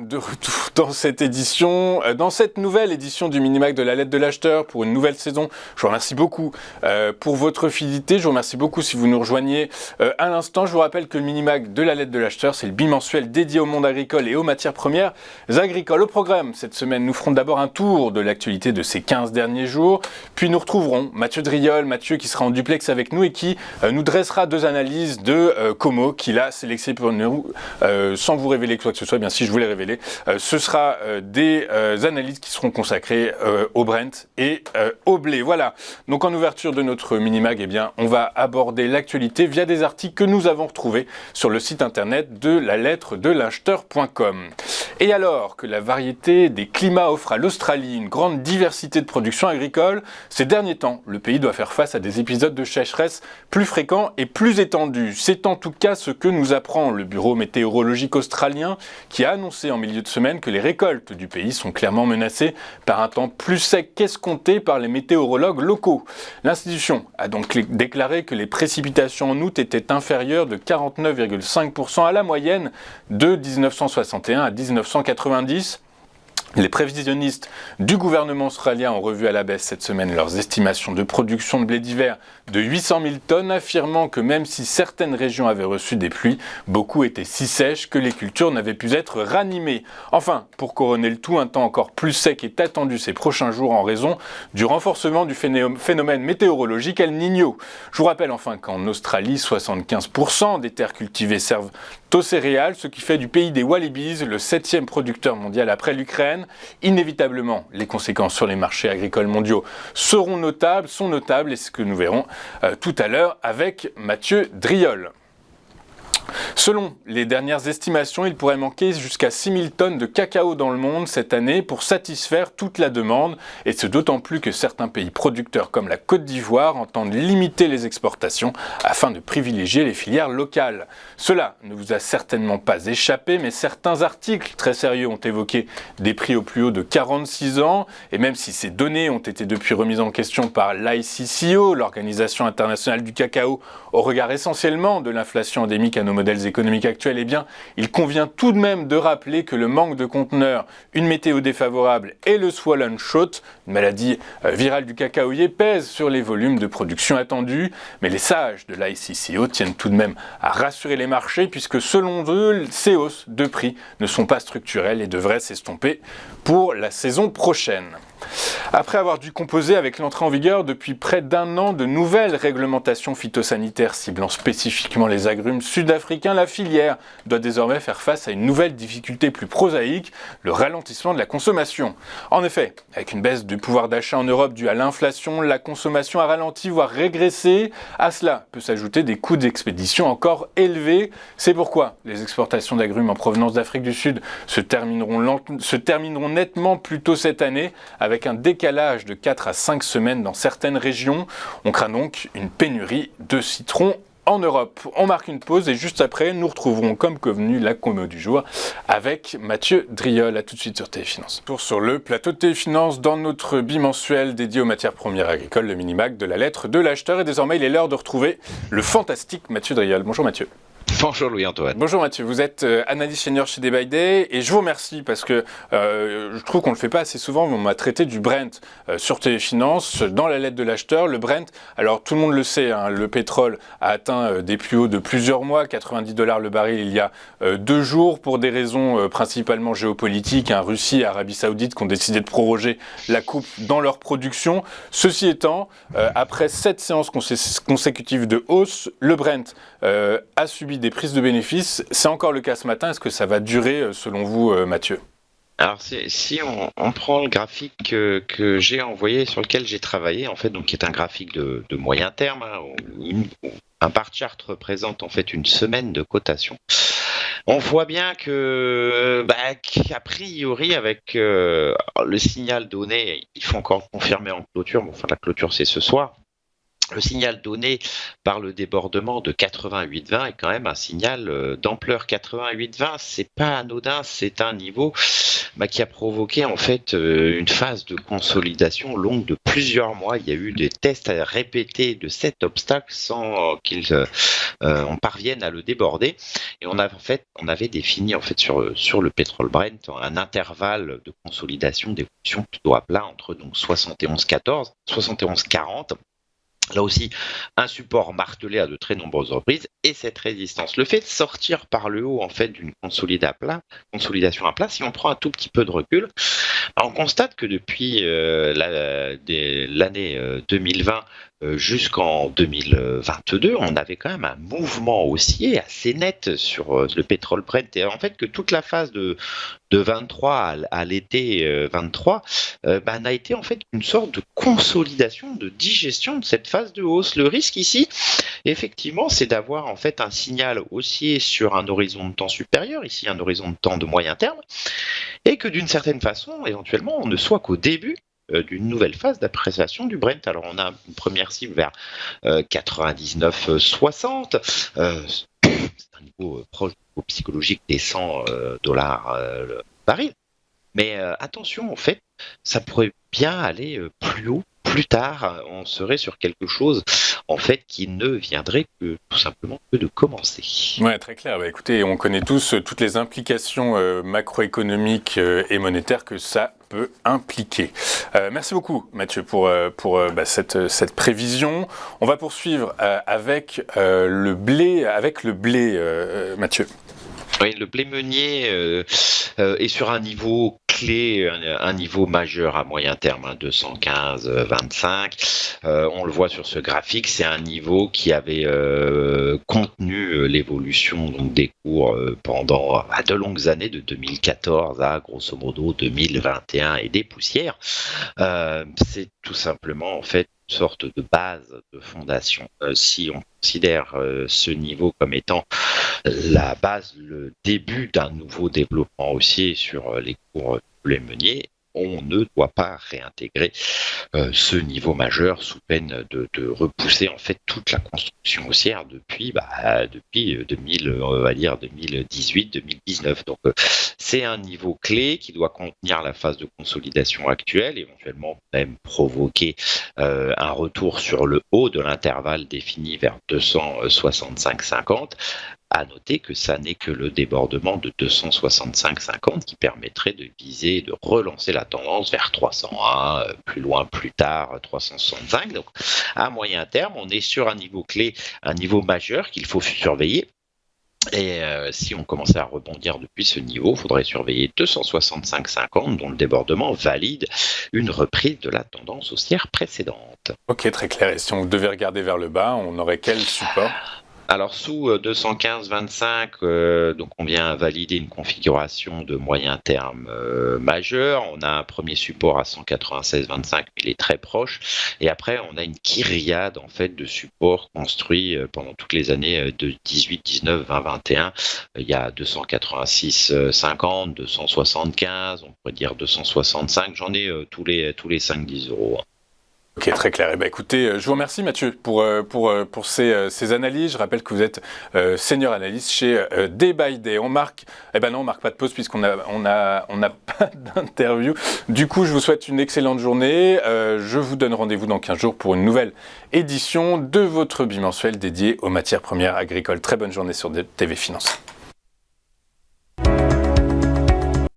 de retour dans cette édition, dans cette nouvelle édition du Minimac de la lettre de l'acheteur pour une nouvelle saison. Je vous remercie beaucoup pour votre fidélité. Je vous remercie beaucoup si vous nous rejoignez à l'instant. Je vous rappelle que le Minimac de la lettre de l'acheteur, c'est le bimensuel dédié au monde agricole et aux matières premières agricoles. Au programme, cette semaine, nous ferons d'abord un tour de l'actualité de ces 15 derniers jours. Puis nous retrouverons Mathieu Driol, Mathieu qui sera en duplex avec nous et qui nous dressera deux analyses de Como qu'il a sélectionnées pour nous, sans vous révéler quoi que ce soit, bien si je vous les révéler. Ce sera des analyses qui seront consacrées au Brent et au blé. Voilà. Donc en ouverture de notre mini-mag, eh bien, on va aborder l'actualité via des articles que nous avons retrouvés sur le site internet de la lettre de l'acheteur.com. Et alors que la variété des climats offre à l'Australie une grande diversité de production agricole, ces derniers temps, le pays doit faire face à des épisodes de sécheresse plus fréquents et plus étendus. C'est en tout cas ce que nous apprend le Bureau météorologique australien qui a annoncé en milieu de semaine que les récoltes du pays sont clairement menacées par un temps plus sec qu'escompté par les météorologues locaux. L'institution a donc déclaré que les précipitations en août étaient inférieures de 49,5% à la moyenne de 1961 à 1990. Les prévisionnistes du gouvernement australien ont revu à la baisse cette semaine leurs estimations de production de blé d'hiver de 800 000 tonnes, affirmant que même si certaines régions avaient reçu des pluies, beaucoup étaient si sèches que les cultures n'avaient pu être ranimées. Enfin, pour couronner le tout, un temps encore plus sec est attendu ces prochains jours en raison du renforcement du phénomène météorologique El Niño. Je vous rappelle enfin qu'en Australie, 75% des terres cultivées servent aux céréales, ce qui fait du pays des Wallabies le 7e producteur mondial après l'Ukraine. Inévitablement, les conséquences sur les marchés agricoles mondiaux sont notables, et c'est ce que nous verrons tout à l'heure avec Mathieu Driol. Selon les dernières estimations, il pourrait manquer jusqu'à 6 000 tonnes de cacao dans le monde cette année pour satisfaire toute la demande, et ce d'autant plus que certains pays producteurs comme la Côte d'Ivoire entendent limiter les exportations afin de privilégier les filières locales. Cela ne vous a certainement pas échappé, mais certains articles très sérieux ont évoqué des prix au plus haut de 46 ans, et même si ces données ont été depuis remises en question par l'ICCO, l'Organisation internationale du cacao, au regard essentiellement de l'inflation endémique à nos modèles économiques actuels, eh bien, il convient tout de même de rappeler que le manque de conteneurs, une météo défavorable et le swollen shoot, une maladie virale du cacaoyer, pèsent sur les volumes de production attendus. Mais les sages de l'ICCO tiennent tout de même à rassurer les marchés puisque selon eux, ces hausses de prix ne sont pas structurelles et devraient s'estomper pour la saison prochaine. Après avoir dû composer avec l'entrée en vigueur depuis près d'un an de nouvelles réglementations phytosanitaires ciblant spécifiquement les agrumes sud-africains, la filière doit désormais faire face à une nouvelle difficulté plus prosaïque, le ralentissement de la consommation. En effet, avec une baisse du pouvoir d'achat en Europe due à l'inflation, la consommation a ralenti, voire régressé. À cela peut s'ajouter des coûts d'expédition encore élevés. C'est pourquoi les exportations d'agrumes en provenance d'Afrique du Sud se termineront nettement plus tôt cette année, avec un décalage de 4 à 5 semaines dans certaines régions. On craint donc une pénurie de citron en Europe. On marque une pause et juste après, nous retrouverons comme convenu la commo du jour avec Mathieu Driol. À tout de suite sur Téléfinance. Tour sur le plateau de Téléfinance dans notre bimensuel dédié aux matières premières agricoles, le Minimac de la lettre de l'acheteur. Et désormais, il est l'heure de retrouver le fantastique Mathieu Driol. Bonjour Mathieu. Bonjour Louis-Antoine. Bonjour Mathieu, vous êtes analyste senior chez Day by Day et je vous remercie parce que je trouve qu'on ne le fait pas assez souvent, mais on m'a traité du Brent sur Téléfinance dans la lettre de l'acheteur. Le Brent, alors tout le monde le sait, hein, le pétrole a atteint des plus hauts de plusieurs mois, 90 $ le baril il y a 2 jours pour des raisons principalement géopolitiques, hein, Russie et Arabie Saoudite qui ont décidé de proroger la coupe dans leur production. Ceci étant, après 7 séances consécutives de hausse, le Brent a subi des prises de bénéfices. C'est encore le cas ce matin. Est-ce que ça va durer selon vous, Mathieu ? Alors si on prend le graphique que j'ai envoyé, sur lequel j'ai travaillé, en fait, donc qui est un graphique de moyen terme, hein, où un bar chart représente en fait une semaine de cotation. On voit bien qu'a priori, avec le signal donné, il faut encore confirmer en clôture. Bon, enfin, la clôture c'est ce soir. Le signal donné par le débordement de 88-20 est quand même un signal d'ampleur. 88-20, c'est pas anodin, c'est un niveau qui a provoqué en fait une phase de consolidation longue de plusieurs mois. Il y a eu des tests répétés de cet obstacle sans on parvienne à le déborder. Et on avait défini en fait sur le pétrole Brent un intervalle de consolidation d'évolution plutôt à plat entre donc 71,14, 71,40. Là aussi, un support martelé à de très nombreuses reprises et cette résistance. Le fait de sortir par le haut en fait d'une consolidation à plat, si on prend un tout petit peu de recul, on constate que depuis l'année 2020 jusqu'en 2022, on avait quand même un mouvement haussier assez net sur le pétrole Brent. Et en fait, que toute la phase de 23 à l'été 23 n'a été en fait une sorte de consolidation, de digestion de cette phase de hausse. Le risque ici, effectivement, c'est d'avoir en fait un signal haussier sur un horizon de temps supérieur, ici un horizon de temps de moyen terme, et que d'une certaine façon, éventuellement, on ne soit qu'au début d'une nouvelle phase d'appréciation du Brent. Alors on a une première cible vers 99,60. C'est un niveau proche du niveau psychologique des $100 le baril. Mais attention, en fait, ça pourrait bien aller plus haut. Plus tard, on serait sur quelque chose en fait qui ne viendrait que tout simplement que de commencer. Ouais, très clair. Écoutez, on connaît tous toutes les implications macroéconomiques et monétaires que ça peut impliquer. Merci beaucoup, Mathieu, pour cette prévision. On va poursuivre avec le blé, Mathieu. Oui, le blé meunier est sur un niveau clé, un niveau majeur à moyen terme, 215,25. On le voit sur ce graphique, c'est un niveau qui avait contenu l'évolution donc des cours pendant de longues années, de 2014 à grosso modo 2021 et des poussières. C'est tout simplement en fait une sorte de base, de fondation. Si on considère ce niveau comme étant la base, le début d'un nouveau développement haussier sur les cours du blé meunier, on ne doit pas réintégrer ce niveau majeur sous peine de repousser en fait toute la construction haussière depuis 2018-2019. Donc c'est un niveau clé qui doit contenir la phase de consolidation actuelle, éventuellement même provoquer un retour sur le haut de l'intervalle défini vers 265,50. À noter que ça n'est que le débordement de 265,50 qui permettrait de viser, de relancer la tendance vers 301, plus loin, plus tard, 365. Donc, à moyen terme, on est sur un niveau clé, un niveau majeur qu'il faut surveiller. Et si on commençait à rebondir depuis ce niveau, il faudrait surveiller 265,50 dont le débordement valide une reprise de la tendance haussière précédente. Ok, très clair. Et si on devait regarder vers le bas, on aurait quel support ? Alors sous 215,25, donc on vient valider une configuration de moyen terme majeur. On a un premier support à 196,25, il est très proche. Et après, on a une kyriade en fait de supports construits pendant toutes les années de 18, 19, 20, 21. Il y a 286,50, 275, on pourrait dire 265. J'en ai tous les 5-10 euros. Ok, très clair. Écoutez, je vous remercie Mathieu pour ces analyses. Je rappelle que vous êtes senior analyste chez Day by Day. On marque pas de pause puisqu'on a pas d'interview. Du coup, je vous souhaite une excellente journée. Je vous donne rendez-vous dans 15 jours pour une nouvelle édition de votre bimensuel dédié aux matières premières agricoles. Très bonne journée sur TV Finance.